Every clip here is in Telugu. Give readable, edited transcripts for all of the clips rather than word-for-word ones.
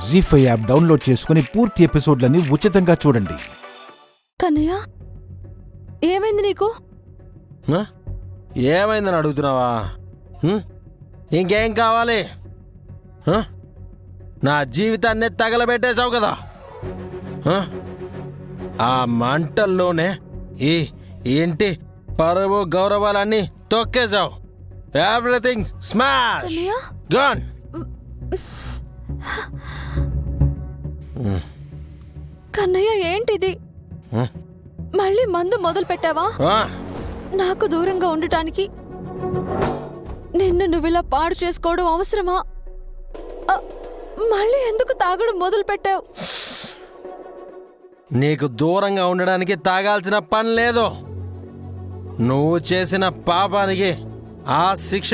జీ5 యాప్ డౌన్లోడ్ చేసుకుని పూర్తి ఎపిసోడ్లని ఉచితంగా చూడండి. కన్నయ్య, ఏమైంది నీకు? ఏమైందని అడుగుతున్నావా? ఇంకేం కావాలి? నా జీవితాన్ని తగలబెట్టేశావు కదా. ఆ మంటల్లోనే ఈ ఇంటి పరువు గౌరవాలన్నీ తొక్కేశావు. Everything smash gun. కన్నయ్య, ఏంటిది? మళ్ళీ మందు మొదలు పెట్టావా? నాకు దూరంగా ఉండటానికి నిన్ను నువ్విలా పాడు చేసుకోవడం అవసరమా? మళ్ళీ ఎందుకు తాగడం మొదలు పెట్టావు? నీకు దూరంగా ఉండడానికి తాగాల్సిన పని లేదు. నువ్వు చేసిన పాపానికి ఆ శిక్ష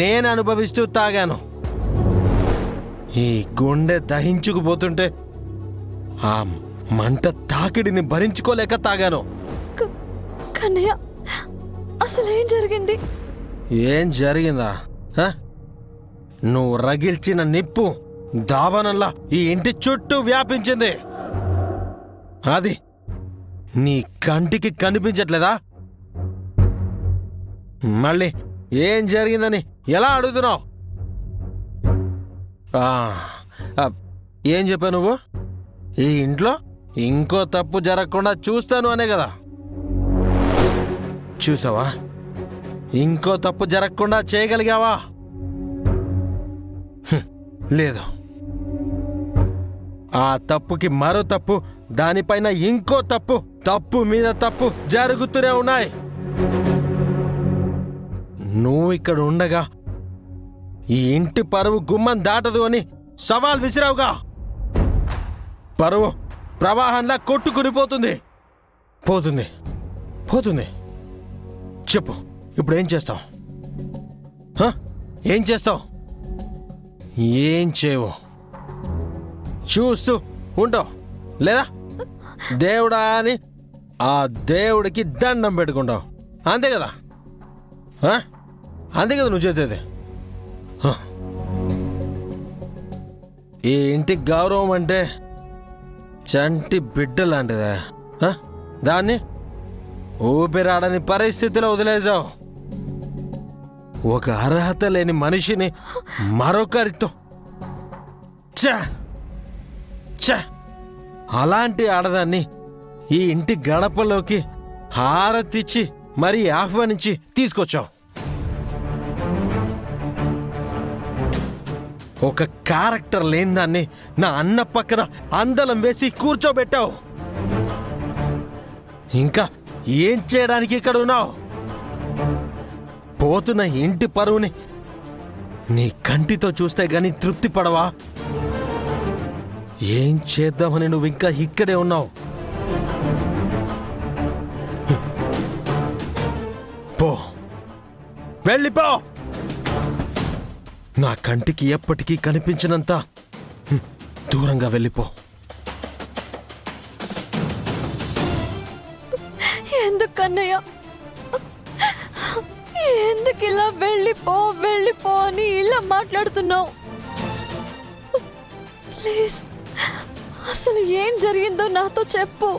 నేను అనుభవిస్తూ తాగాను. ఈ గుండె దహించుకుపోతుంటే ఆ మంట తాకిడిని భరించుకోలేక తాగాను. కన్నయ్య, అసలు ఏం జరిగింది? ఏం జరిగిందా? నువ్వు రగిల్చిన నిప్పు దావానంలా ఈ ఇంటి చుట్టూ వ్యాపించింది. అది నీ కంటికి కనిపించట్లేదా? మళ్ళీ ఏం జరిగిందని ఎలా అడుగుతున్నావు? ఏం చెప్పావు నువ్వు? ఈ ఇంట్లో ఇంకో తప్పు జరగకుండా చూస్తాను అనే కదా. చూసావా? ఇంకో తప్పు జరగకుండా చేయగలిగావా? లేదు. ఆ తప్పుకి మరో తప్పు, దానిపైన ఇంకో తప్పు, తప్పు మీద తప్పు జరుగుతూనే ఉన్నాయి. నువ్వు ఇక్కడ ఉండగా ఈ ఇంటి పరువు గుమ్మం దాటదు అని సవాల్ విసిరావుగా. పరువు ప్రవాహంలా కొట్టుకుని పోతుంది. పోతుంది పోతుంది. చెప్పు, ఇప్పుడు ఏం చేస్తావు? ఏం చేస్తావు? ఏం చేయవు. చూస్తూ ఉంటావు లేదా? దేవుడా అని ఆ దేవుడికి దండం పెట్టుకుంటావు. అంతే కదా? అంతే కదా నువ్వు చేసేది. ఈ ఇంటికి గౌరవం అంటే చంటి బిడ్డ లాంటిదా? దాన్ని ఊపిరాడని పరిస్థితిలో వదిలేసావు. ఒక అర్హత లేని మనిషిని మరొకరితో అలాంటి ఆడదాన్ని ఈ ఇంటి గడపలోకి హారతిచ్చి మరీ ఆహ్వానించి తీసుకొచ్చావు. ఒక క్యారెక్టర్ లేని దాన్ని నా అన్న పక్కన అందలం వేసి కూర్చోబెట్టావు. ఇంకా ఏం చేయడానికి ఇక్కడ ఉన్నావు? పోతున్న ఇంటి పరువుని నీ కంటితో చూస్తే గాని తృప్తి పడవా? ఏం చేద్దామని నువ్వు ఇంకా ఇక్కడే ఉన్నావు? పో, వెళ్ళిపో. నా కంటికి ఎప్పటికీ కనిపించినంత దూరంగా వెళ్ళిపో. ఎందుకు కన్నయ్య, ఎందుకు ఇలా వెళ్ళిపో వెళ్ళిపో అని ఇలా మాట్లాడుతున్నావు? ప్లీజ్, అసలు ఏం జరిగిందో నాతో చెప్పు.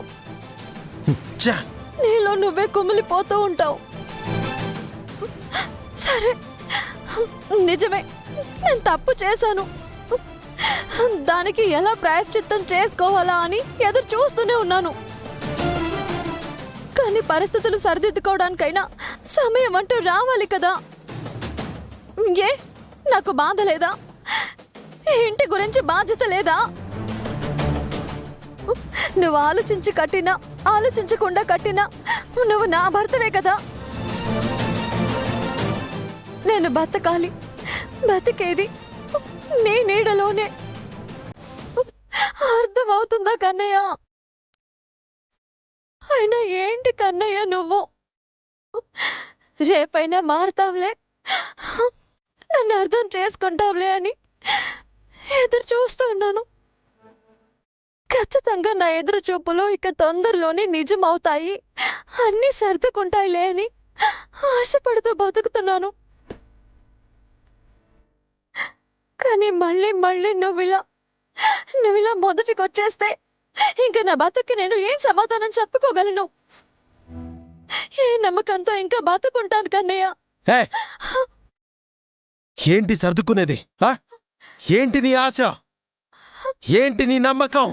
నీలో నువ్వే కుమిలిపోతూ ఉంటావు. సరే, నిజమే, నేను తప్పు చేశాను. దానికి ఎలా ప్రాయశ్చిత్తం చేసుకోవాలా అని ఎదురు చూస్తూనే ఉన్నాను. కానీ పరిస్థితులు సరిదిద్దుకోవడానికైనా సమయం అంటూ రావాలి కదా. ఏ, నాకు బాధ లేదా? ఇంటి గురించి బాధ్యత లేదా? నువ్వు ఆలోచించి కట్టినా ఆలోచించకుండా కట్టినా నువ్వు నా భర్తవే కదా. నేను బతకాలి, బతికేది నీ నీడలోనే. అర్థమవుతుందా కన్నయ్య? అయినా ఏంటి కన్నయ్య నువ్వు? రేపైనా మారుతావులే, నన్ను అర్థం చేసుకుంటావులే అని ఎదురు చూస్తున్నాను. ఖచ్చితంగా నా ఎదురు చూపులు ఇక తొందరలోనే నిజం అవుతాయి, అన్నీ సర్దుకుంటాయిలే అని ఆశపడుతూ బతుకుతున్నాను. కానీ మళ్ళీ మళ్ళీ నువ్వు ఇలా నువ్వు ఇలా మొదటికి వచ్చేస్తే ఇంకా నా బతుక్కి నేను ఏం సమాధానం చెప్పుకోగలను? ఏ నమ్మకంతో ఇంకా బతుకుంటాను కన్నయ్య? హే ఏంటి సర్దుకునేది? ఏంటి నీ ఆశ? ఏంటి నీ నమ్మకం?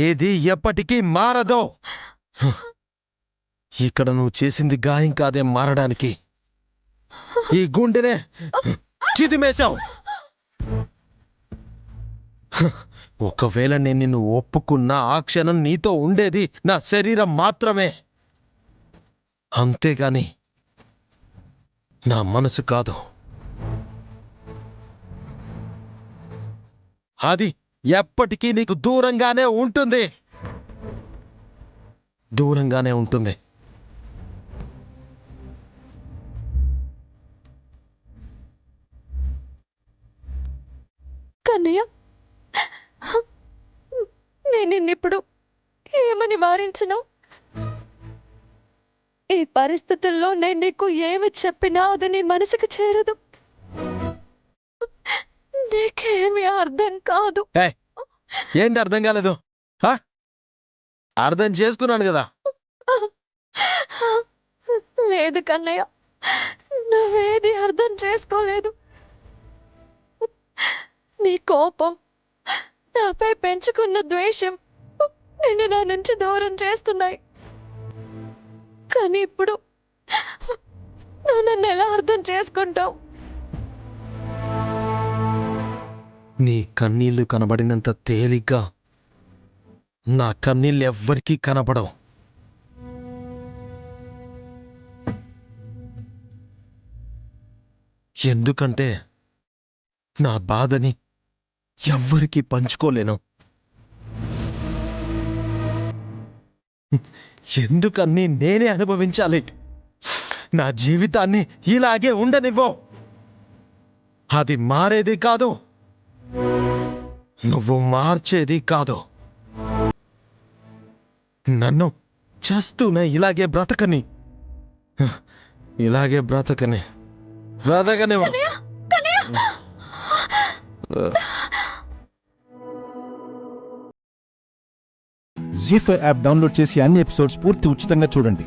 ఏది ఎప్పటికీ మారదో. ఇక్కడ నువ్వు చేసింది గాయం కాదే మారడానికి. ఈ గుండెనే చిదిమేశావు. ఒకవేళ నేను నిన్ను ఒప్పుకున్న ఆ క్షణం నీతో ఉండేది నా శరీరం మాత్రమే, అంతేగాని నా మనసు కాదు. అది ఎప్పటికీ నీకు దూరంగానే ఉంటుంది. దూరంగానే ఉంటుంది. కన్నయ్య, నేను నిన్నిప్పుడు ఏమని వారించను? ఈ పరిస్థితుల్లో నేను నీకు ఏమి చెప్పినా అది నీ మనసుకు చేరదు. నీకేమీ అర్థం కాదు. ఏంటి అర్థం కాలేదు? అర్థం చేసుకున్నాను కదా. లేదు కన్నయ్య, నువ్వేది అర్థం చేసుకోలేదు. నీ కోపం, నాపై పెంచుకున్న ద్వేషం నిన్ను నా నుంచి దూరం చేస్తున్నాయి. కానీ ఇప్పుడు నువ్వు నన్ను ఎలా అర్థం చేసుకుంటావు? నీ కన్నీళ్లు కనబడినంత తేలిగ్గా నా కన్నీళ్ళు ఎవ్వరికీ కనబడవు. ఎందుకంటే నా బాధని ఎవ్వరికీ పంచుకోలేను. ఎందుకన్నీ నేనే అనుభవించాలి? నా జీవితాన్ని ఇలాగే ఉండనివ్వు. అది మారేది కాదు, నువ్వు మార్చేది కాదు. నన్ను చేస్తూనే ఇలాగే బ్రతకని బ్రతకనివ్వు. జీ5 యాప్ డౌన్లోడ్ చేసి అన్ని ఎపిసోడ్స్ పూర్తి ఉచితంగా చూడండి.